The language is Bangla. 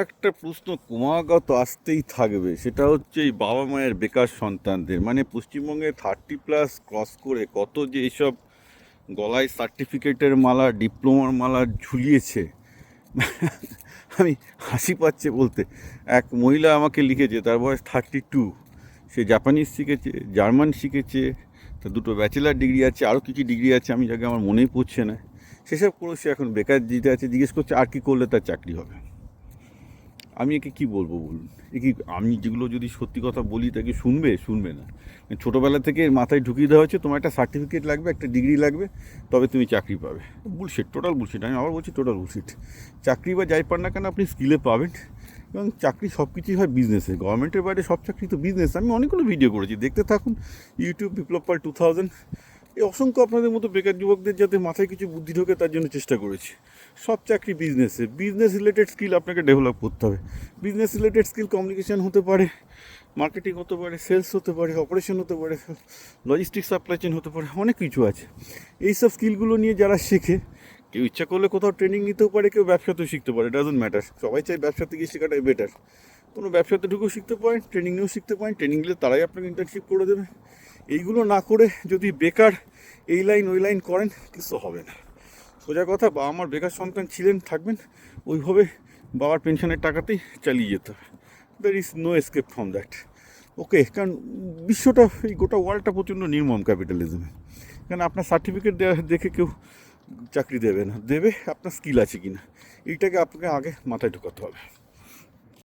একটা প্রশ্ন ক্রমাগত আসতেই থাকবে, সেটা হচ্ছে এই বাবা মায়ের বেকার সন্তানদের। মানে পশ্চিমবঙ্গে 30+ ক্রস করে কত যে এইসব গলায় সার্টিফিকেটের মালা, ডিপ্লোমার মালা ঝুলিয়েছে, আমি হাসি পাচ্ছে বলতে। এক মহিলা আমাকে লিখেছে, তার বয়স 32, সে জাপানিজ শিখেছে, জার্মান শিখেছে, তার 2টো ব্যাচেলার ডিগ্রি আছে, আরও কী কী ডিগ্রি আছে আমি যাকে আমার মনেই পড়ছে না। সেসব করে সে এখন বেকার দিতে আছে, জিজ্ঞেস করছে আর কি করলে তার চাকরি হবে। আমি একে কী বলবো বলুন? এ কি, আমি যেগুলো যদি সত্যি কথা বলি তাকে শুনবে না। ছোটোবেলা থেকে এর মাথায় ঢুকিয়ে দেওয়া হচ্ছে তোমার একটা সার্টিফিকেট লাগবে, একটা ডিগ্রি লাগবে, তবে তুমি চাকরি পাবে। Bullshit, total bullshit. আমি আবার বলছি টোটাল বুলশিট। চাকরি বা যাই পান না কেন আপনি স্কিলে পাবেন, এবং চাকরি সব কিছুই হয় বিজনেসে। গভর্নমেন্টের বাইরে সব চাকরি তো বিজনেস। আমি অনেকগুলো ভিডিও করেছি, দেখতে থাকুন। ইউটিউব বিপ্লব পাল 2000। এই অসংখ্য আপনাদের মতো বেকার যুবকদের যাতে মাথায় কিছু বুদ্ধি ঢোকে তার জন্য চেষ্টা করেছি। সব চাকরি বিজনেসে, বিজনেস রিলেটেড স্কিল আপনাকে ডেভেলপ করতে হবে। বিজনেস রিলেটেড স্কিল কমিউনিকেশান হতে পারে, মার্কেটিং হতে পারে, সেলস হতে পারে, অপারেশন হতে পারে, লজিস্টিক সাপ্লাই চেন হতে পারে, অনেক কিছু আছে। এইসব স্কিলগুলো নিয়ে যারা শেখে, কেউ ইচ্ছা করলে কোথাও ট্রেনিং নিতেও পারে, কেউ ব্যবসাতেও শিখতে পারে, ডাজন্ট ম্যাটার। সবাই চাই ব্যবসাতে গিয়ে শেখাটাই বেটার। কোনো ব্যবসাতে ঢুকেও শিখতে পারেন, ট্রেনিং নিয়েও শিখতে পারেন। ট্রেনিং নিলে তারাই আপনাকে ইন্টার্নশিপ করে দেবে। এইগুলো না করে যদি বেকার এই লাইন ওই লাইন করেন, কিছু হবে না। সোজা কথা, বাবা আমার বেকার সন্তান ছিলেন, থাকবেন, ওইভাবে বাবার পেনশনের টাকাতেই চালিয়ে যেতে হবে। There is no escape from that. Okay, কারণ বিশ্বটা, এই গোটা ওয়ার্ল্ডটা প্রচণ্ড নির্মম ক্যাপিটালিজমে। কারণ আপনার সার্টিফিকেট দেখে কেউ চাকরি দেবে না, দেবে আপনার স্কিল আছে কি না। এইটাকে আপনাকে আগে মাথায় ঢোকাতে হবে।